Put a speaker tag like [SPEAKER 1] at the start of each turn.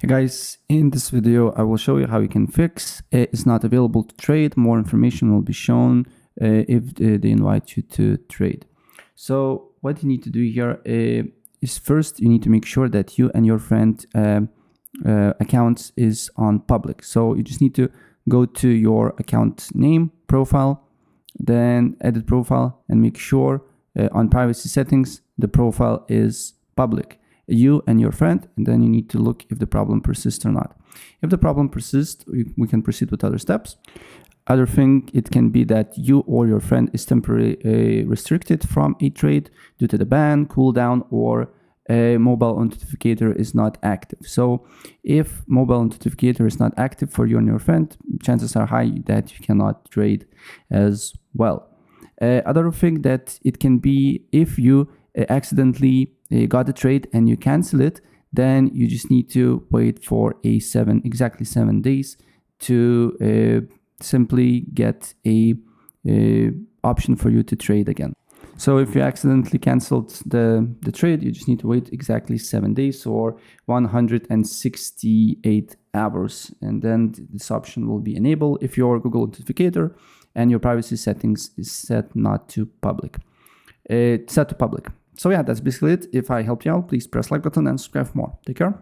[SPEAKER 1] Hey guys, in this video I will show you how you can fix it's not available to trade. More information will be shown if they invite you to trade. So what you need to do here is first you need to make sure that you and your friend accounts is on public. So you just need to go to your account name, profile, then edit profile, and make sure on privacy settings the profile is public, you and your friend, and then you need to look if the problem persists or not. If the problem persists, we can proceed with other steps. Other thing, it can be that you or your friend is temporarily restricted from a trade due to the ban, cooldown, or a mobile authenticator is not active. So if mobile authenticator is not active for you and your friend, chances are high that you cannot trade as well. Other thing that it can be if you accidentally got a trade and you cancel it, then you just need to wait for exactly 7 days to simply get a option for you to trade again. So if you accidentally canceled the trade, you just need to wait exactly 7 days or 168 hours, and then this option will be enabled if your Google Authenticator and your privacy settings is set to public. So yeah, that's basically it. If I helped you out, please press like button and subscribe for more. Take care.